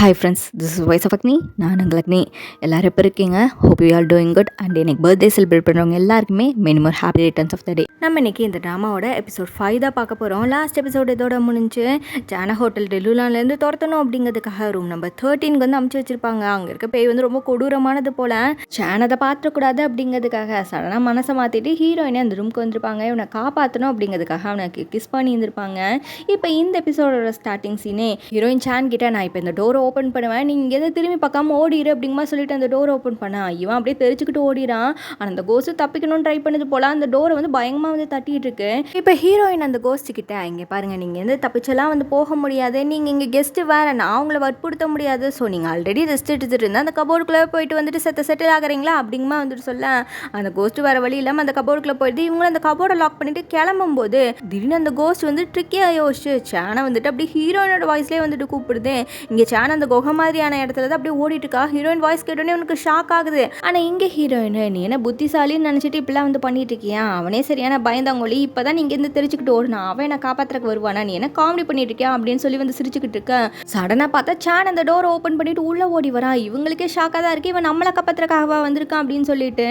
Hi friends, this is voice of Agni. நான் உங்கள் அக்னி. எல்லோரும் எப்போ இருக்கீங்க? Hope you are doing good. And எனக்கு பர்த்டே செலிப்ரேட் பண்ணுறவங்க எல்லாருக்குமே many more happy returns of the day. நம்ம இன்றைக்கி இந்த ட்ராமாவோட எபிசோட் 5 தான் பார்க்க போகிறோம். லாஸ்ட் எபிசோட் இதோட முடிஞ்சு ஜானா ஹோட்டல் டெலுலாலேருந்து துரத்தணும் அப்படிங்கிறதுக்காக ரூம் நம்பர் 13 வந்து அமைச்சு வச்சுருப்பாங்க. அங்கே இருக்க பேய் வந்து ரொம்ப கொடூரமானது போல் ஜானதை பார்த்துக்கூடாது அப்படிங்கிறதுக்காக சடனாக மனசை மாற்றிட்டு ஹீரோயினே அந்த ரூமுக்கு வந்திருப்பாங்க. இவனை காப்பாற்றணும் அப்படிங்கிறதுக்காக அவனுக்கு கிஸ் பண்ணி இருந்திருப்பாங்க. இப்போ இந்த எபிசோடோட ஸ்டார்டிங் சீனே ஹீரோயின் சான் கிட்ட நான் இப்போ இந்த டோரை ஓப்பன் பண்ணுவேன், நீ இங்கேருந்து திரும்பி பார்க்காம ஓடிடு அப்படிங்கமா சொல்லிட்டு அந்த டோரை ஓப்பன் பண்ணா. இவன் அப்படியே தெரிச்சுக்கிட்டு ஓடிறான். ஆனால் அந்த கோஸ்ட்டு தப்பிக்கணும்னு ட்ரை பண்ணது போல அந்த டோரை வந்து பயங்கரமாக வந்து தட்டிட்டு இருக்கு. இப்போ ஹீரோயின் அந்த கோஸ்ட் கிட்ட, இங்கே பாருங்க, நீங்கள் வந்து தப்பிச்செல்லாம் வந்து போக முடியாது, நீங்கள் இங்கே கெஸ்ட்டு வேறு, நான் அவங்கள வற்புறுத்த முடியாது. ஸோ நீங்கள் ஆல்ரெடி ரெஸ்ட் எடுத்துகிட்டு இருந்தால் அந்த கபோர்டுக்குள்ளே போயிட்டு வந்துட்டு செட்டில் ஆகிறீங்களா அப்படிங்கமா வந்துட்டு சொல்ல, அந்த கோஸ்ட்டு வேறு வழி இல்லாமல் அந்த கபோர்டுக்குள்ளே போயிட்டு இவங்களும் அந்த கபோர்டை லாக் பண்ணிட்டு கிளம்பும்போது திடீர்னு அந்த கோஸ்ட் வந்து ட்ரிக்கியாக யோசிச்சு சேனை வந்துட்டு அப்படி ஹீரோயினோட வாய்ஸ்லேயே வந்துட்டு கூப்பிடுது. இங்கே சேனை அந்த குகை மாதிரியான இடத்துல தான் அப்படியே ஓடிட்டு இருக்கா. ஹீரோயின் வாய்ஸ் கேட்டோன்னே உனக்கு ஷாக் ஆகுது. ஆனால் இங்கே ஹீரோயின், நீ என்ன புத்திசாலின்னு நினச்சிட்டு இப்படிலாம் வந்து பண்ணிட்டு இருக்கியா, அவனே சரியான பயந்தாங்கொழி, இப்போ தான் நீங்கள் இருந்து தெரிச்சுக்கிட்டு ஓடுனா, அவன் என்ன காப்பாற்றுறக்கு வருவானா, நீ என்ன காமெடி பண்ணிட்டு இருக்கியா அப்படின்னு சொல்லி வந்து சிரிச்சுக்கிட்டு இருக்க. சடனாக பார்த்தா சேன் அந்த டோரை ஓப்பன் பண்ணிட்டு உள்ளே ஓடி வரா. இவங்களுக்கே ஷாக்காக தான் இருக்கு, இவன் நம்மளை காப்பாற்றுறக்காகவா வந்திருக்கான் அப்படின்னு சொல்லிட்டு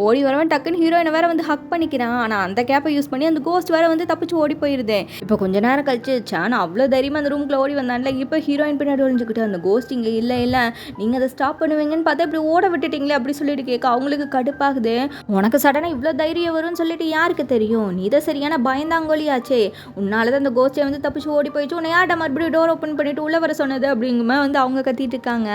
ஓடி வரவன் டக்குன்னு ஹீரோயினை வேற வந்து ஹக் பண்ணிக்கிறான். ஆனால் அந்த கேப்பை யூஸ் பண்ணி அந்த கோஸ்ட் வேற வந்து தப்பிச்சு ஓடி போயிருது. இப்போ கொஞ்ச நேரம் கழிச்சு சேன் அவ்வளோ தைரியமாக அந்த ரூமுக்குள்ள ஓடி வந்தான்ல, இப்போ ஹீரோயின் பின்னாடி ஒழிஞ்சுக்கிட்டு அந்த கோஸ்ட் இங்கே இல்லை நீங்கள் அதை ஸ்டாப் பண்ணுவீங்கன்னு பார்த்தா இப்படி ஓட விட்டுட்டீங்களே அப்படி சொல்லிட்டு கேட்க அவங்களுக்கு கடுப்பாகுது. உனக்கு சடனாக இவ்வளோ தைரியம் வரும்னு சொல்லிட்டு யாருக்கு தெரியும், நீ தான் சரியான பயந்தாங்கோலியாச்சே, உன்னால தான் அந்த கோஸ்டை வந்து தப்பிச்சு ஓடி போயிடுச்சு, உன்னை யார்ட்ட மறுபடியும் டோர் ஓப்பன் பண்ணிட்டு உள்ளே வர சொன்னது அப்படிங்குமா வந்து அவங்க கத்திட்டு இருக்காங்க.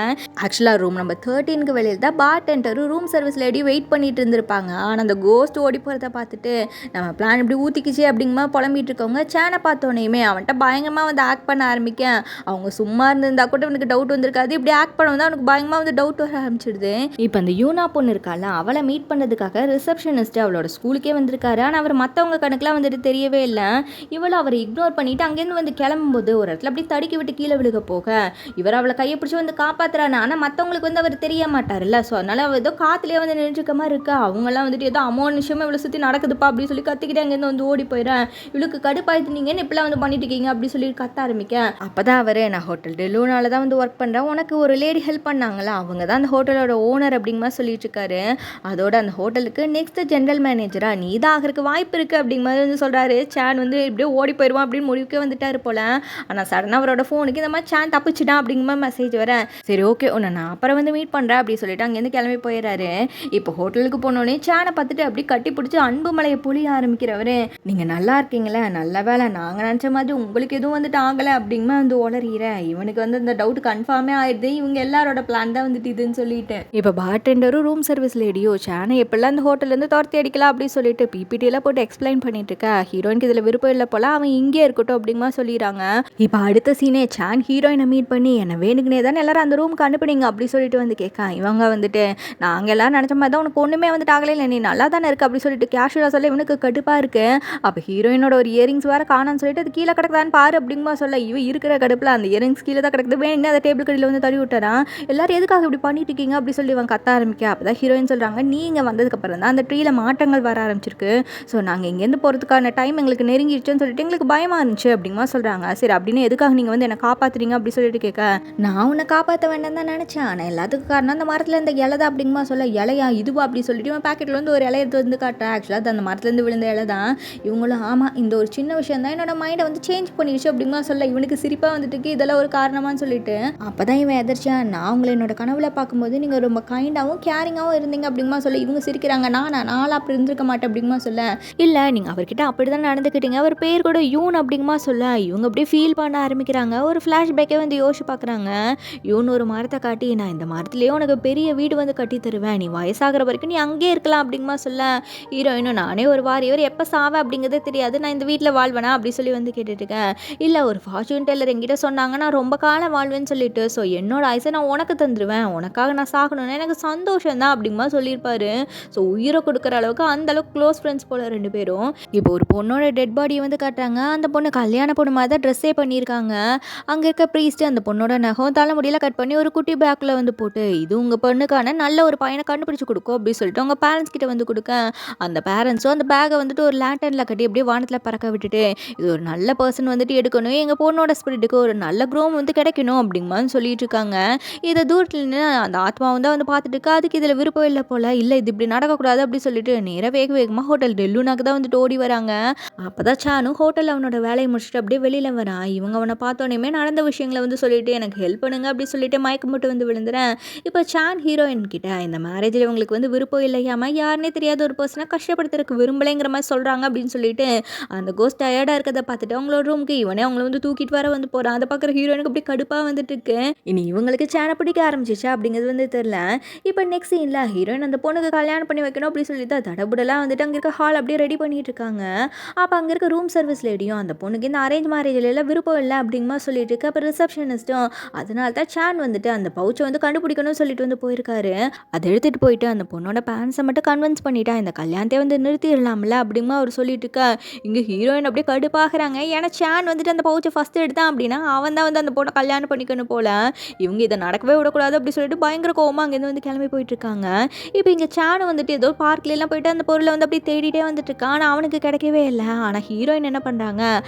ஆக்சுவலாக ரூம் நம்பர் 13க்கு வெளியில் தான் பார்டெண்டரும் ரூம் சர்வீஸ் லேடி வெயிட் பண்ணிட்டு இருந்திருப்பாங்க. ஆனால் அந்த கோஸ்ட் ஓடி போகிறத பார்த்துட்டு நம்ம பிளான் இப்படி ஊற்றிக்கிச்சு அப்படிங்குமா புலம்பிட்டு இருக்கவங்க சேனை பார்த்தோன்னே அவன்கிட்ட பயங்கரமாக வந்து ஆக்ட் பண்ண ஆரம்பிக்க, அவங்க சும்மா இருந்திருந்தா கூட அவனுக்கு டவுட் வந்திருக்காது, இப்படி ஆக்ட் பண்ண வந்து அவனுக்கு பயங்கரமாக வந்து டவுட் வர ஆரம்பிச்சிடுது. இப்போ அந்த யூனா பொண்ணு இருக்கால, அவளை மீட் பண்ணதுக்காக ரிசப்ஷனிஸ்ட் அவளோட ஸ்கூலுக்கே வந்திருக்காரு. ஆனால் அவர் மற்றவங்க கணக்கெலாம் வந்துட்டு தெரியவே இல்லை. இவளும் அவரை இக்னோர் பண்ணிட்டு அங்கேருந்து வந்து கிளம்பும்போது ஒரு இடத்துல அப்படி தடுக்கி விட்டு கீழே விழுக போக இவர் அவளை கையை பிடிச்சி வந்து காப்பாற்றுறாரு. ஆனால் மற்றவங்களுக்கு வந்து அவர் தெரிய மாட்டார்ல, ஸோ அதனால அவள் ஏதோ காற்றுலேயே வந்து நின்றுக்க மாதிரி இருக்கா. அவங்கெல்லாம் வந்துட்டு ஏதோ அமௌனிஷமாக இவ்வளோ சுற்றி நடக்குதுப்பா அப்படின்னு சொல்லி கத்திக்கிட்டு அங்கேருந்து வந்து ஓடி போயிடறேன். இவளுக்கு கடுப்பாயிட்டு நீங்கன்னு இப்பெல்லாம் வந்து பண்ணிட்டு இருக்கீங்க அப்படி சொல்லி கத்த ஆரம்பிக்க, அப்போ தான் அவர், நான் ஹோட்டல் டெலுனால தான் வந்து ஒர்க் பண்ணுறேன், உனக்கு ஒரு லேடி ஹெல்ப் பண்ணாங்களா, அவங்க தான் அந்த ஹோட்டலோட ஓனர் அப்படிங்கமா சொல்லிட்டு இருக்காரு. அதோட அந்த ஹோட்டலுக்கு நெக்ஸ்ட் ஜென்ரல் மேனேஜரா நீ தான் ஆகிறதுக்கு வாய்ப்பு இருக்குது அப்படிங்க மாதிரி வந்து சொல்கிறாரு. சேன் வந்து இப்படியே ஓடி போயிடுவான் அப்படின்னு முடிவுக்கே வந்துட்டாரு போல. ஆனால் சடனாக அவரோட ஃபோனுக்கு இந்த மாதிரி சேன் தப்பிச்சிட்டான் அப்படிங்கிற மாதிரி மெசேஜ் வரேன். சரி ஓகே, உன்னை நான் அப்புறம் வந்து மீட் பண்ணுறேன் அப்படின்னு சொல்லிட்டு அங்கேருந்து கிளம்பி போயிடுறாரு. இப்போ ஹோட்டலுக்கு போனோடனே சேனை பார்த்துட்டு அப்படி கட்டி பிடிச்சி அன்பு மலையை பொழிய ஆரம்பிக்கிறவரு. நீங்கள் நல்லா இருக்கீங்களே, நல்ல வேலை, நாங்கள் நினச்ச மாதிரி உங்களுக்கு எதுவும் வந்துட்டு ஆகலை அப்படிங்கமா வந்து உளறீறேன். இவனுக்கு வந்து இந்த டவுட் கன்ஃபார்மே ஆயிடுது, இவங்க எல்லாரோட பிளான் தான் வந்துட்டு இதுன்னு சொல்லிட்டு இப்போ பார்டெண்டரும் ரூம் சர்வீஸ் லேடியோ சேனை எப்படிலாம் அந்த ஹோட்டல்லேருந்து துரத்தி அடிக்கலாம் அப்படின்னு சொல்லிட்டு பிபிடியெல்லாம் போட்டு எக்ஸ்பிளைன் பண்ணிட்டு இருக்கா. ஹீரோயினுக்கு இதில் விருப்பம் இல்லை போல, அவன் இங்கே இருக்கட்டும் அப்படிங்கமா சொல்லிடுறாங்க. இப்போ அடுத்த சீனே சேன் ஹீரோயினை மீட் பண்ணி, என்ன வேணுக்குனே தானே எல்லாரும் அந்த ரூமுக்கு அனுப்புனீங்க அப்படி சொல்லிட்டு வந்து கேட்க, இவங்க வந்துட்டு நாங்கள் எல்லாம் நினச்ச மாதிரி தான், உனக்கு ஒன்றுமே வந்துட்டு ஆகலை, இல்லை நீ நல்லா தானே இருக்கு அப்படி சொல்லிட்டு கேஷுவலாக சொல்ல இவனுக்கு கடுப்பாக இருக்கு. அப்போ ஹீரோயினோட ஒரு இயரிங்ஸ் வேறு காணான்னு சொல்லிட்டு அது கீழே கிடக்குதான்னு பாரு அப்படிங்கமா சொல்ல, இவன் இருக்கிற கடுப்பில் அந்த இயரிங்ஸ் கீழே தான் கிடக்குது, வேணுங்க அந்த டேபிள் கடையில் வந்து தள்ளி விட்டுறான். எல்லாரும் எதுக்காக இப்படி பண்ணிட்டு இருக்கீங்க அப்படி சொல்லி இவன் கத்த ஆரம்பிக்க, அப்போ தான் ஹீரோயின் சொல்கிறாங்க, நீங்கள் வந்ததுக்கப்புறம் தான் அந்த ட்ரீல மாற்றங்கள் வர ஆரம்பிச்சிருக்கு, ஸோ நாங்கள் இங்கேருந்து போகிறதுக்கான டைம் எங்களுக்கு நெருங்கிடுச்சுன்னு சொல்லிட்டு எங்களுக்கு பயமாக இருந்துச்சு அப்படிங்கமா சொல்கிறாங்க. சரி அப்படின்னு எதுக்காக நீங்கள் வந்து என்னை காப்பாற்றுறீங்க அப்படி சொல்லிட்டு கேட்க, நான் உன்னை காப்பாற்ற வேண்டாம் தான் நினச்சேன், ஆனால் எல்லாத்துக்கும் காரணம் அந்த மரத்தில் இந்த இலை தான் அப்படிங்கமா சொல்ல, இலையா இதுவா அப்படி சொல்லிட்டு இவன் பேக்கெட்டில் வந்து ஒரு இலையை வந்து காட்டுறேன். ஆக்சுவலாக அது அந்த மரத்துலேருந்து விழுந்த இலை தான். இவங்களும் ஆமாம், இந்த ஒரு சின்ன விஷயம் தான் என்னோட மைண்டை வந்து சேஞ்ச் பண்ணிடுச்சு அப்படிங்கமா சொல்ல, இவனுக்கு சிரிப்பாக வந்துட்டு இதெல்லாம் ஒரு காரணமானு சொல்லிட்டு அப்போ தான் இவன் எதிர்ச்சியா, நான் உங்களை என்னோட கனவுல பார்க்கும்போது நீங்கள் ரொம்ப கைண்டாகவும் கேரிங்காகவும் இருந்தீங்க அப்படிங்கமா சொல்ல, இவங்க சிரிக்கிறாங்க. நானும் அப்படி இருந்திருக்க மாட்டேன் அப்படிங்கமா சொல்ல, இல்லை நீங்கள் அவர்கிட்ட அப்படி தான் நடந்துக்கிட்டீங்க, அவர் பேர் கூட யூன் அப்படிங்கமா சொல்ல, இவங்க அப்படியே ஃபீல் பண்ண ஆரம்பிக்கிறாங்க. ஒரு ஃப்ளாஷ்பேக்கே வந்து யோசிச்சு பார்க்குறாங்க. யூன் ஒரு மரத்தை காட்டி, நான் இந்த மரத்துலேயே உனக்கு பெரிய வீடு வந்து கட்டி தருவேன், நீ வயசாகிற வரைக்கும் நீ அங்கேயே இருக்கலாம் அப்படிங்கமா சொல்ல, ஹீரோயினும் நானே ஒரு வாரியவர், எப்போ சாவே அப்படிங்கிறதே தெரியாது, நான் இந்த வீட்டில் வாழ்வேனா அப்படி சொல்லி வந்து கேட்டுட்ருக்கேன். இல்லை, ஒரு ஃபார்ச்சூன் டெல்லர் என்கிட்ட சொன்னாங்க நான் ரொம்ப காலம் வாழ்வேன்னு சொல்லிட்டு, ஸோ என்னோட ஆயுசை நான் உனக்கு தந்துடுவேன், உனக்காக நான் சாகணும்னு எனக்கு சந்தோஷம் தான் அப்படிங்கமா சொல்லியிருப்பாரு. ஸோ உயிரை கொடுக்குற அளவுக்கு அந்த அளவுக்கு க்ளோஸ் ஃப்ரெண்ட்ஸ் போல ரெண்டு பேரும். இப்போ ஒரு பொண்ணோட டெட் பாடியை வந்து காட்டுறாங்க. அந்த பொண்ணு கல்யாண பொண்ணு மாதிரி தான் ட்ரெஸ்ஸே பண்ணியிருக்காங்க. அங்கே இருக்க ப்ரீஸ்ட்டு அந்த பொண்ணோட நகம் தலைமுடியெல்லாம் கட் பண்ணி ஒரு குட்டி பேக்கில் வந்து போட்டு, இது உங்கள் பொண்ணுக்கான நல்ல ஒரு பையனை கண்டுபிடிச்சி கொடுக்கும் அப்படின்னு சொல்லிட்டு அவங்க பேரண்ட்ஸ் கிட்ட வந்து கொடுக்க, அந்த பேரண்ட்ஸும் அந்த பேக்கை வந்துட்டு ஒரு லேண்டனில் கட்டி அப்படியே வானத்தில் பறக்க விட்டுட்டு, இது ஒரு நல்ல பர்சன் வந்துட்டு எடுக்கணும், எங்கள் பொண்ணோட ஸ்பிரிட்டுக்கு ஒரு நல்ல க்ரோம் வந்து கிடைக்கணும் அப்படிங்க அப்படிங்கமான்னு சொல்லிட்டு இருக்காங்க. இதை தூரத்தில் நின்று அந்த ஆத்மாவும் தான் வந்து பார்த்துட்டு இருக்கா. அதுக்கு இதில் விருப்பம் இல்லை போல. இல்லை இது இப்படி நடக்கக்கூடாது அப்படி சொல்லிட்டு நேராக வேகமாக ஹோட்டல் டெல்லுனாக்கு தான் வந்துட்டு ஓடி வராங்க. அப்பதான் சானும் ஹோட்டலில் அவனோட வேலையை முடிச்சுட்டு அப்படியே வெளியில் வரான். இவங்க அவனை பார்த்தோன்னே நடந்த விஷயங்களை வந்து சொல்லிட்டு எனக்கு ஹெல்ப் பண்ணுங்க அப்படி சொல்லிட்டு மயக்கம் போட்டு வந்து விழுந்துறேன். இப்போ சான் ஹீரோயின் கிட்ட இந்த மேரேஜில் இவங்களுக்கு வந்து விருப்பம் இல்லையாம யாருன்னே தெரியாத ஒரு பர்சனை கஷ்டப்படுத்துறதுக்கு விரும்பலைங்கிற மாதிரி சொல்கிறாங்க அப்படின்னு சொல்லிட்டு அந்த கோஸ்ட் டயர்டாக இருக்கிறத பார்த்துட்டு அவங்களோட ரூமுக்கு இவனே அவங்கள வந்து தூக்கிட்டு வர வந்து போகிறான். அதை பார்க்குற ஹீரோயினுக்கு அப்படி கடுப்பாக வந்துட்டு இருக்கு. இனி இவங்களுக்கு சேனை பிடிக்க ஆரம்பிச்சிச்சா அப்படிங்கிறது வந்து தெரியல. இப்போ நெக்ஸ்ட் சீனில் ஹீரோயின் அந்த பொண்ணுக்கு கல்யாணம் பண்ணி வைக்கணும் அப்படின்னு சொல்லிட்டு தடபுடலாம் வந்துட்டு அங்கே இருக்க ஹால் அப்படியே ரெடி பண்ணிட்டு இருக்காங்க. அப்போ அங்கே இருக்க ரூம் சர்வீஸ் லேடியும் அந்த பொண்ணுக்கு இந்த அரேஞ்ச் மேரேஜில் எல்லாம் விருப்பம் இல்லை அப்படிங்கமா சொல்லிட்டு இருக்கு. அப்போ ரிசப்ஷனிஸ்ட்டும் அதனால தான் சான் வந்துட்டு அந்த பவுச்சை வந்து கண்டுபிடிக்கணும்னு சொல்லிட்டு வந்து போயிருக்காரு. அதை எடுத்துகிட்டு போயிட்டு அந்த பொண்ணோட பேரண்ட்ஸை மட்டும் கன்வின்ஸ் பண்ணிட்டா இந்த கல்யாணத்தை வந்து நிறுத்திடலாம்ல அப்படிங்கமா அவர் சொல்லிட்டு இருக்கா. இங்கே ஹீரோயின் அப்படியே கடுப்பாகிறாங்க. ஏன்னா சான் வந்துட்டு அந்த பவுச்சை ஃபஸ்ட்டு எடுத்தான் அப்படின்னா அவன் தான் வந்து அந்த பொண்ணை கல்யாணம் பண்ணிக்கணும் போல. இவங்க இதை நடக்கவே விடக்கூடாது அப்படி சொல்லிட்டு பயங்கர கோவமாக அங்கேருந்து வந்து கிளம்பி போயிட்டு இருக்காங்க. இப்போ இங்கே சான் வந்துட்டு ஏதோ பார்க்லாம் போயிட்டு அந்த பொருளை வந்து அப்படியே தேடிட்டே வந்துட்டு இருக்கான். ஆனால் அவனுக்கு கிடைக்கவே இல்லை. ஆனால் ஹீரோயின் என்ன பண்ணுறாங்க,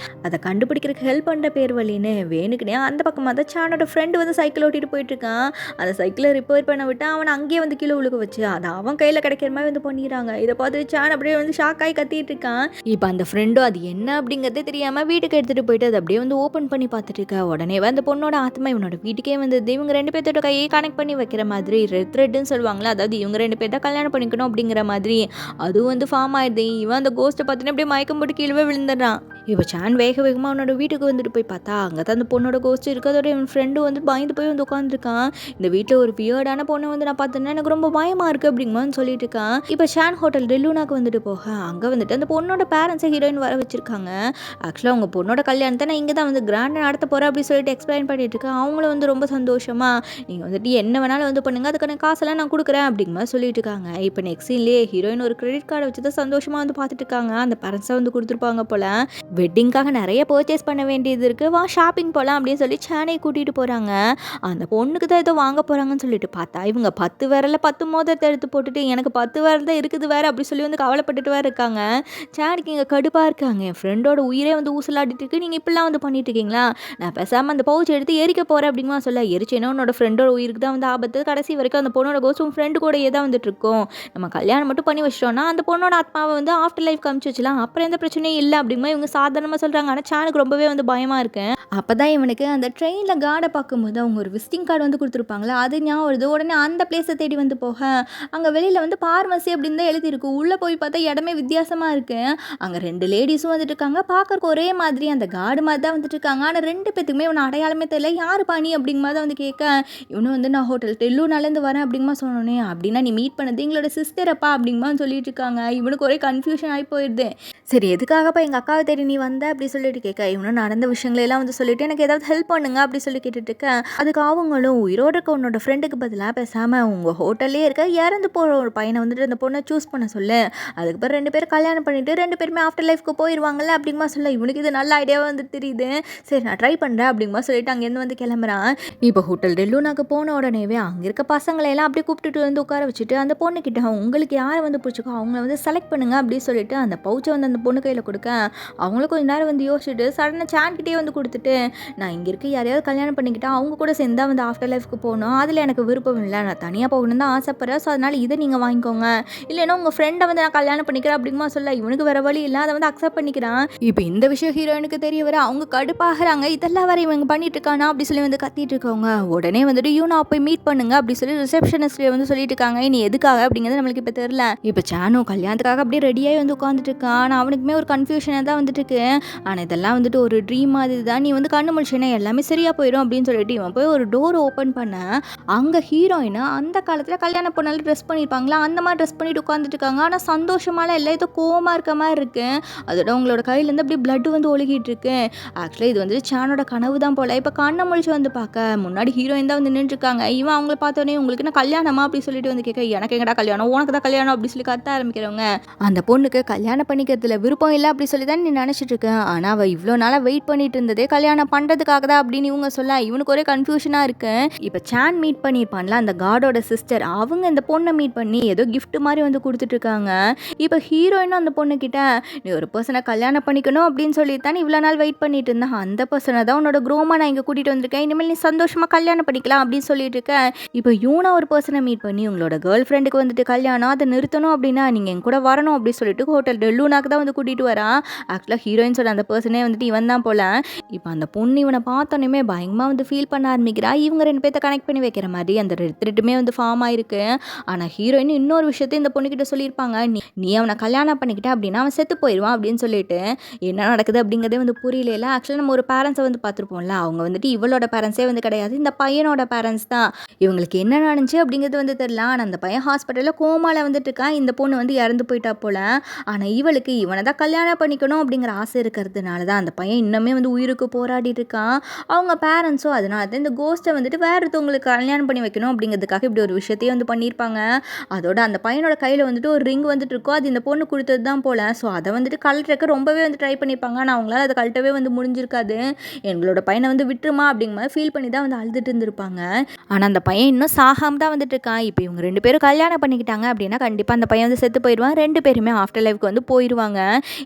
அதை கண்டுபிடிக்கிறதுக்கு ஹெல்ப் பண்ணுற பேர் வழின்னு வேணுக்குனே அந்த பக்கமாக தான் சானோட ஃப்ரெண்டு வந்து சைக்கிள் ஓட்டிட்டு போயிட்டு இருக்கான். அந்த சைக்கிளை ரிப்பேர் பண்ண விட்டு அவனை அங்கேயே வந்து கீழே உழுக வச்சு அதை அவன் கையில் கிடைக்கிற மாதிரி வந்து பண்ணிடுறாங்க. இதை பார்த்து சான் அப்படியே வந்து ஷாக் ஆகி கத்திட்டு இருக்கான். இப்போ அந்த ஃப்ரெண்டும் அது என்ன அப்படிங்கிறதே தெரியாமல் வீட்டுக்கு எடுத்துகிட்டு போயிட்டு அதை அப்படியே வந்து ஓப்பன் பண்ணி பார்த்துட்டு இருக்கா. உடனே அந்த பொண்ணோட ஆத்மா இவனோட வீட்டுக்கே வந்து இவங்க ரெண்டு பேர்த்தோட கையை கனெக்ட் பண்ணி வைக்கிற மாதிரி ரெட் த்ரெட்னு சொல்லுவாங்களா, அதாவது இவங்க ரெண்டு பேர் தான் கல்யாணம் பண்ணிக்கணும் அப்படிங்கிற மாதிரி அதுவும் வந்து ஃபார்ம் ஆயிடுது. இவன் அந்த கோஸ்ட்டை பார்த்துன்னு அப்படியே மயக்கம் போட்டு கீழே விழுந்துடுறான். இப்போ சான் வேகமாக அவனோட வீட்டுக்கு வந்துட்டு போய் பார்த்தா அங்கே தான் அந்த பொண்ணோட கோஸ்ட் இருக்கு. அதோட என் ஃப்ரெண்டு வந்து பயந்து போய் வந்து உட்காந்துருக்கான். இந்த வீட்டில் ஒரு வியர்டான பொண்ணை வந்து நான் பார்த்தேன்னா எனக்கு ரொம்ப பயமாக இருக்குது அப்படிங்கமான்னு சொல்லிட்டு இருக்கான். இப்போ சான் ஹோட்டல் டெல்லுனாக்கு வந்துட்டு போக அங்கே வந்துட்டு அந்த பொண்ணோட பேரண்ட்ஸை ஹீரோயின் வர வச்சிருக்காங்க. ஆக்சுவலாக அவங்க பொண்ணோட கல்யாணத்தை நான் இங்கே தான் வந்து கிராண்டாக நடத்த போகிறேன் அப்படின்னு சொல்லிட்டு எக்ஸ்பிளைன் பண்ணிட்டு இருக்கேன். அவங்களும் வந்து ரொம்ப சந்தோஷமா நீங்கள் வந்துட்டு என்ன வேணாலும் வந்து பண்ணுங்க, அதுக்கான காசெல்லாம் நான் கொடுக்குறேன் அப்படிங்கிற மாதிரி சொல்லிட்டு இருக்காங்க. இப்போ நெக்ஸ்ட் சீன்லேயே ஹீரோயின் ஒரு கிரெடிட் கார்டை வச்சு தான் சந்தோஷமாக வந்து பார்த்துட்டு இருக்காங்க. அந்த பேரண்ட்ஸை வந்து கொடுத்துருப்பாங்க போல. வெட்டிங்காக நிறைய பர்ச்சேஸ் பண்ண வேண்டியது இருக்குது, வா ஷாப்பிங் போகலாம் அப்படின்னு சொல்லி சானை கூட்டிகிட்டு போகிறாங்க. அந்த பொண்ணுக்கு தான் ஏதோ வாங்க போகிறாங்கன்னு சொல்லிட்டு பார்த்தா இவங்க 10 விரல 10 மோதிரத்தை எடுத்து போட்டுட்டு எனக்கு 10 விரல் தான் இருக்குது வேறு அப்படி சொல்லி வந்து கவலைப்பட்டுட்டு வேறு இருக்காங்க. சானுக்கு இங்கே கடுப்பாக இருக்காங்க. என் ஃப்ரெண்டோட உயிரே வந்து ஊசலாடிட்டு இருக்கு, நீங்கள் இப்படிலாம் வந்து பண்ணிட்டு இருக்கீங்களா, நான் பேசாமல் அந்த பவுச் எடுத்து எரிக்க போகிறேன் அப்படிங்கமா சொல்ல, எரிச்சேன்னா உன்னோட ஃப்ரெண்டோட உயிருக்கு தான் வந்து ஆபத்து, கடைசி வரைக்கும் அந்த பொண்ணோட கோஸ்ட் உன் ஃப்ரெண்டு கூடயே தான் வந்துட்டு இருக்கோம், நம்ம கல்யாணம் மட்டும் பண்ணி வச்சிட்டோம்னா அந்த பொண்ணோட ஆத்மாவை வந்து ஆஃப்டர் லைஃப் காமிச்சு வச்சலாம், அப்புறம் எந்த பிரச்சனையும் இல்லை அப்படிங்கமா இவங்க சாதாரணமாக சொல்கிறாங்க. ஆனால் சானுக்கு ரொம்பவே வந்து பயமாக இருக்கேன். அப்போ தான் இவனுக்கு அந்த ட்ரெயினில் கார்டை பார்க்கும்போது அவங்க ஒரு விசிட்டிங் கார்டு வந்து கொடுத்துருப்பாங்களா, அது ஞாபகம் வருது. உடனே அந்த பிளேஸை தேடி வந்து போக அங்கே வெளியில் வந்து பார்மசி அப்படின்னு தான் எழுதியிருக்கு. உள்ளே போய் பார்த்தா இடமே வித்தியாசமாக இருக்குது. அங்கே 2 லேடிஸும் வந்துட்டு இருக்காங்க. பார்க்கறக்கு ஒரே மாதிரி அந்த கார்டு மாதிரி தான் வந்துட்டு இருக்காங்க. ஆனால் 2 பேத்துக்குமே இவனை அடையாளமே தெரியல. யார் பாணி அப்படிங்கிற மாதிரி தான் வந்து கேட்க, இவனும் வந்து நான் ஹோட்டல் டெல்லுனாலேருந்து வரேன் அப்படிங்கமா சொன்னோன்னே, அப்படின்னா நீ மீட் பண்ணது எங்களோட சிஸ்டர் அப்பா அப்படிங்கமா சொல்லிட்டு இருக்காங்க. இவனுக்கு ஒரே கன்ஃபியூஷன் ஆகி போயிடுது. சரி எதுக்காகப்பா எங்கள் அக்காவை தேடி நீ வந்த அப்படி சொல்லிட்டு கேட்க, இவனும் நடந்த விஷயங்களெல்லாம் வந்து சொல்லிட்டு எனக்கு ஏதாவது ஹெல்ப் பண்ணுங்க அப்படி சொல்லி கேட்டுட்டு இருக்கேன். அதுக்கு அவங்களும் உயிரோடு இருக்க உன்னோட ஃப்ரெண்டுக்கு பதிலாக பேசாமல் உங்கள் ஹோட்டல்லே இருக்க இறந்து போகிற ஒரு பையனை வந்துட்டு அந்த பொண்ணை சூஸ் பண்ண சொல்லு, அதுக்கப்புறம் 2 பேரும் கல்யாணம் பண்ணிட்டு 2 பேருமே ஆஃப்டர் லைஃப்க்கு போயிடுவாங்கல்ல அப்படிங்கமா சொல்ல, இவனுக்கு இது நல்ல ஐடியாவாக வந்து தெரியுது. சரி நான் ட்ரை பண்ணுறேன் அப்படிங்கமா சொல்லிட்டு அங்கேருந்து வந்து கிளம்புறான். இப்போ ஹோட்டல் டெல்லுனாக்கு போன உடனேவே அங்கே இருக்க பசங்களையெல்லாம் அப்படியே கூப்பிட்டுட்டு வந்து உட்கார வச்சுட்டு அந்த பொண்ணுக்கிட்ட உங்களுக்கு யாரை வந்து பிடிச்சிக்கோ அவங்கள வந்து செலக்ட் பண்ணுங்க அப்படின்னு சொல்லிட்டு அந்த பவுச்சை வந்து அந்த பொண்ணு கையில் கொடுக்க, அவங்களும் கொஞ்சம் நேரம் வந்து யோசிச்சுட்டு சடனாக சான்கிட்டே வந்து கொடுத்துட்டு, நான் இங்கே இருக்க யாரையாவது கல்யாணம் பண்ணிக்கிட்டா அவங்க கூட சேர்ந்தா வந்து ஆஃப்டர் லைஃப்க்கு போகணும், அதில் எனக்கு விருப்பம் இல்லை, நான் தனியாக போகணுன்னு தான் ஆசைப்படுறேன், ஸோ அதனால் இதை நீங்கள் வாங்கிக்கோங்க, இல்லைன்னா உங்கள் ஃப்ரெண்டை வந்து நான் கல்யாணம் பண்ணிக்கிறேன் அப்படிங்கமா சொல்ல, இவனுக்கு வேற வழி இல்லை, அதை வந்து அக்செப்ட் பண்ணிக்கிறான். இப்போ இந்த விஷயம் ஹீரோயினுக்கு தெரிய வர அவங்க கடுப்பாகிறாங்க. இதெல்லாம் வர இவங்க பண்ணிட்டு இருக்கானா அப்படி சொல்லி வந்து கத்திட்டு இருக்கவங்க உடனே வந்துட்டு யூனா போய் மீட் பண்ணுங்க அப்படி சொல்லி ரிசப்ஷனிஸ்ட் வந்து சொல்லிட்டு இருக்காங்க. இனி எதுக்காக அப்படிங்கிறது நம்மளுக்கு இப்போ தெரியல. இப்போ சானு கல்யாணத்துக்காக அப்படியே ரெடியாகி வந்து உட்காந்துட்டு இருக்கான். ஆனால் அவனுக்குமே ஒரு கன்ஃபியூஷனாக தான் வந்துட்டு இருக்கு. ஆனால் இதெல்லாம் வந்துட்டு ஒரு ட்ரீம் மாதிரி தான், நீ வந்து கண்ணு முழிச்சுன்னா எல்லாமே சரியாக போயிடும் அப்படின்னு சொல்லிட்டு இவன் போய் ஒரு டோர் ஓப்பன் பண்ண அங்கே ஹீரோயினை அந்த காலத்தில் கல்யாணம் பண்ணாலும் ட்ரெஸ் பண்ணியிருப்பாங்களா அந்த மாதிரி ட்ரெஸ் பண்ணிட்டு உட்காந்துட்டு இருக்காங்க. ஆனால் சந்தோஷமாலாம் இல்லை, ஏதோ கோவமாக இருக்க மாதிரி இருக்கு. அதோட உங்களோட கையிலேருந்து அப்படியே பிளட் வந்து ஒழுகிட்டு இருக்கு. ஆக்சுவலாக இது வந்து சானோட கனவு தான் போல. இப்போ கண்ணை முழிச்சு வந்து பார்க்க முன்னாடி ஹீரோயின் தான் வந்து நின்றுருக்காங்க. இவன் அவங்கள பார்த்தோன்னே உங்களுக்கு நான் கல்யாணமா அப்படி சொல்லிட்டு வந்து கேட்க, எனக்கு எங்கடா கல்யாணம், உனக்கு தான் கல்யாணம் அப்படி சொல்லி கத்த ஆரம்பிக்கிறவங்க அந்த பொண்ணுக்கு கல்யாணம் பண்ணிக்கிறதுல விருப்பம் இல்லை அப்படி சொல்லி தான் நீ நினச்சிட்டு இருக்க. ஆனால் அவள் இவ்வளோ நாளாக வெயிட் பண்ணிட்டு இருந்ததே கல்யாணம் பண்ணுறதுக்காக தான் அப்படின்னு இவங்க சொல்ல இவனுக்கு ஒரே கன்ஃபியூஷனாக இருக்கு. இப்போ சான் மீட் பண்ணியிருப்பான்ல அந்த காடோட சிஸ்டர், அவங்க இந்த பொண்ணை மீட் பண்ணி ஏதோ கிஃப்ட் மாதிரி வந்து கொடுத்துட்ருக்காங்க. இப்போ ஹீரோயினும் அந்த பொண்ணுக்கிட்ட நீ ஒரு பர்சனை கல்யாணம் பண்ணிக்கணும் அப்படின்னு சொல்லித்தான் இவ்வளோ நாள் வெயிட் பண்ணிட்டு இருந்தேன், அந்த பர்சனை தான் உன்னோட குரோமா நான் இங்கே கூட்டிகிட்டு வந்திருக்கேன், இனிமேல் நீ சந்தோஷமாக கல்யாணம் பண்ணிக்கலாம் அப்படின்னு சொல்லிட்டு இருக்கேன். இப்போ யூனா ஒரு பர்சனை மீட் பண்ணி உங்களோட கேர்ள் ஃப்ரெண்டுக்கு வந்துட்டு கல்யாணம் அதை நிறுத்தணும் அப்படின்னா நீங்கள் என் கூட வரணும் அப்படின்னு சொல்லிட்டு ஹோட்டல் டெல்லூனாக்கு தான் வந்து கூட்டிகிட்டு வரான். ஆக்சுவலாக ஹீரோயின்ஸோட அந்த பர்சனே வந்துட்டு இவன் தான் போல. இப்போ அந்த பொண்ணு இவனை பார்த்தோன்னே பயங்கரமாக வந்து ஃபீல் பண்ண ஆரம்பிக்கிறா. இவங்க 2 பேர்த்த கனெக்ட் பண்ணி வைக்கிற மாதிரி அந்த ரெட்டுமே வந்து ஃபார்ம் ஆயிருக்கு. ஆனால் ஹீரோயின் இன்னொரு விஷயத்தை இந்த பொண்ணுக்கிட்ட சொல்லியிருப்பாங்க, நீ அவனை கல்யாணம் பண்ணிக்கிட்ட அப்படின்னா அவன் செத்து போயிடுவான் அப்படின்னு சொல்லிட்டு. என்ன நடக்குது அப்படிங்கிறதே வந்து புரியல. ஆக்சுவலாக நம்ம ஒரு பேரண்ட்ஸை வந்து பார்த்துருப்போம்ல, அவங்க வந்துட்டு இவளோட பேரண்ட்ஸே வந்து கிடையாது, இந்த பையனோட பேரண்ட்ஸ் தான். இவங்களுக்கு என்ன நடந்துச்சு அப்படிங்கிறது வந்து தெரியல. ஆனால் அந்த பையன் ஹாஸ்பிட்டலில் கோமாவில் வந்துட்டு இருக்கான், இந்த பொண்ணு வந்து இறந்து போயிட்டா போல. ஆனால் இவளுக்கு இவனை தான் கல்யாணம் பண்ணிக்கணும் அப்படிங்கிற ஆசை இருக்கிறதுனால தான் அந்த பையன் இன்னுமே வந்து உயிருக்கு போராடிட்டு இருக்கான். அவங்க பேரண்ட்ஸும் அதனால தான் இந்த கோஸ்ட்டை வந்துட்டு வேற ஒருத்தவங்களுக்கு கல்யாணம் பண்ணி வைக்கணும் அப்படிங்கிறதுக்காக இப்படி ஒரு விஷயத்தையும் வந்து பண்ணியிருப்பாங்க. அதோட அந்த பையனோட கையில் வந்துட்டு ஒரு ரிங் வந்துட்டு இருக்கோ, அது இந்த பொண்ணு கொடுத்தது தான் போல. ஸோ அதை வந்துட்டு கழட்டுறதுக்கு ரொம்பவே வந்து ட்ரை பண்ணியிருப்பாங்க. ஆனால் அவங்களால அதை கழட்டவே வந்து முடிஞ்சிருக்காது. எங்களோட பையனை வந்து விட்டுருமா அப்படிங்கிற மாதிரி ஃபீல் பண்ணி தான் வந்து அழுதுட்டு இருந்திருப்பாங்க. ஆனால் அந்த பையன் இன்னும் சாகாம தான் வந்துட்டு இருக்கான். இப்போ இவங்க 2 பேரும் கல்யாணம் பண்ணிக்கிட்டாங்க அப்படின்னா கண்டிப்பாக அந்த பையன் வந்து செத்து போயிடுவான். 2 பேருமே ஆஃப்டர் லைஃப்க்கு வந்து போயிடுவாங்க.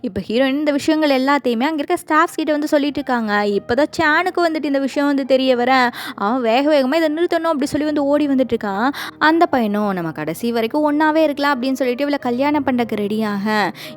இப்போ ஹீரோயின் இந்த விஷயங்கள் எல்லாத்தையுமே அங்கே இருக்க ஸ்டாஃப்ஸ் கிட்ட வந்து சொல்லிட்டு இருக்காங்க. இப்போ தான் சானுக்கு வந்துட்டு இந்த விஷயம் வந்து தெரிய வர அவன் வேகமாக இதை நிறுத்தணும் அப்படி சொல்லி வந்து ஓடி வந்துட்டு இருக்கான். அந்த பையனும் நம்ம கடைசி வரைக்கும் ஒன்றாவே இருக்கலாம் அப்படின்னு சொல்லிட்டு இவளை கல்யாணம் பண்ணுறக்கு ரெடியாக.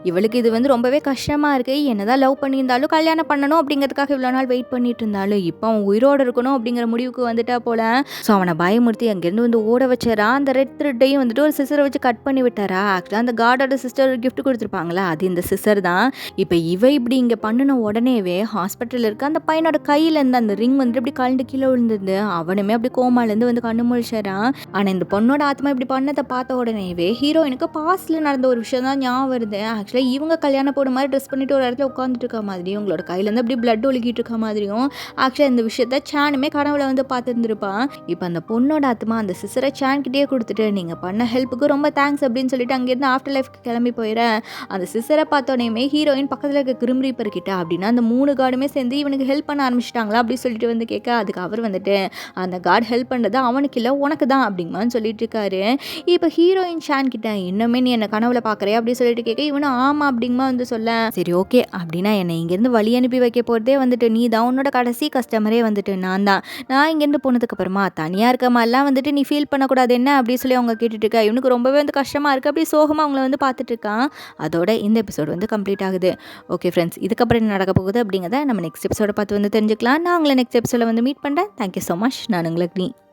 இவளுக்கு இது வந்து ரொம்பவே கஷ்டமாக இருக்குது. என்னதான் லவ் பண்ணியிருந்தாலும் கல்யாணம் பண்ணணும் அப்படிங்கிறதுக்காக இவ்வளோ நாள் வெயிட் பண்ணிட்டு இருந்தாலும் இப்போ அவன் உயிரோடு இருக்கணும் அப்படிங்கிற முடிவுக்கு வந்துட்டா போல. ஸோ அவனை பயமுறுத்தி அங்கேருந்து வந்து ஓட வச்சாரா. அந்த ரெட் த்ரெட்டையும் வந்துட்டு ஒரு சிசரை வச்சு கட் பண்ணி விட்டாரா. ஆக்சுவலாக அந்த காடோட சிஸ்டர் ஒரு கிஃப்ட் கொடுத்துருப்பாங்களா, அது இந்த சிசர் தான். இப்போ இவ இப்படி இங்கே பண்ணின உடனேவே ஹாஸ்பிட்டலில் இருக்க அந்த பையனோட கையில் இருந்து அந்த ரிங் வந்துட்டு இப்படி கழண்டு கீழே விழுந்தது. அவனுமே அப்படி கோமாலேருந்து வந்து கண்ணு முழிச்சாரான். ஆனால் இந்த பொண்ணோட ஆத்மா இப்படி பண்ணதை பார்த்த உடனேவே ஹீரோயினுக்கு பாஸ்டில் நடந்த ஒரு விஷயம் தான் ஞாபகம் வருது. ஆக்சுவலாக இவங்க கல்யாணம் போட மாதிரி ட்ரெஸ் பண்ணிட்டு ஒரு இடத்துல உட்காந்துட்டு இருக்க மாதிரியும் உங்களோட கையிலேருந்து அப்படி பிளட் ஒழுகிட்டு இருக்க மாதிரியும் ஆக்சுவலாக இந்த விஷயத்த சானுமே கனவுல வந்து பார்த்துருந்துருப்பான். இப்போ அந்த பொண்ணோட ஆத்மா அந்த சிசரை சான் கிட்டே கொடுத்துட்டு நீங்கள் பண்ண ஹெல்ப்புக்கு ரொம்ப தேங்க்ஸ் அப்படின்னு சொல்லிட்டு அங்கேருந்து ஆஃப்டர் லைஃப்க்கு கிளம்பி போயிடுறேன். அந்த சிசரை பார்த்தோன்னே ஹீரோயின் பக்கத்தில் இருக்க கிரிம் ரீப்பர் கிட்ட அப்படின்னா அந்த 3 கார்டுமே சேர்ந்து இவனுக்கு ஹெல்ப் பண்ண ஆரம்பிச்சிட்டாங்களா அப்படின்னு சொல்லிட்டு வந்து கேட்க, அதுக்கு அவர் வந்துட்டு அந்த கார்டு ஹெல்ப் பண்ணுறது அவனுக்கு இல்லை உனக்கு தான் அப்படிங்கன்னு சொல்லிட்டு இருக்காரு. இப்போ ஹீரோயின் ஷான் கிட்ட இன்னுமே நீ என்ன கனவுல பார்க்குறியா அப்படின்னு சொல்லிட்டு கேட்க, இவனும் ஆமாம் அப்படிங்கமா வந்து சொல்ல, சரி ஓகே அப்படின்னா என்னை இங்கேருந்து வழி அனுப்பி வைக்க போகிறதே வந்துட்டு நீ தான், உன்னோட கடைசி கஸ்டமரே வந்துட்டு நான் தான். நான் இங்கேருந்து போனதுக்கு அப்புறமா தனியாக இருக்க மாதிரிலாம் வந்துட்டு நீ ஃபீல் பண்ணக்கூடாது என்ன அப்படின்னு சொல்லி அவங்க கேட்டுட்டு இருக்கா. இவனுக்கு ரொம்பவே வந்து கஷ்டமாக இருக்குது. அப்படி சோகமாக அவங்கள வந்து பார்த்துட்டு இருக்கான். அதோட இந்த எபிசோடு வந்து கம்ப்ளீட் ஆகுது. ஓகே ஃப்ரெண்ட்ஸ், இதுக்கப்புறம் என்ன நடக்க போகுது அப்படிங்கிறத நம்ம நெக்ஸ்ட் எபிசோட பார்த்து வந்து தெரிஞ்சுக்கலாம். நான் உங்களை நெக்ஸ்ட் எபிசோட வந்து மீட் பண்ணுறேன். Thank you so much. நான் உங்களுக்கு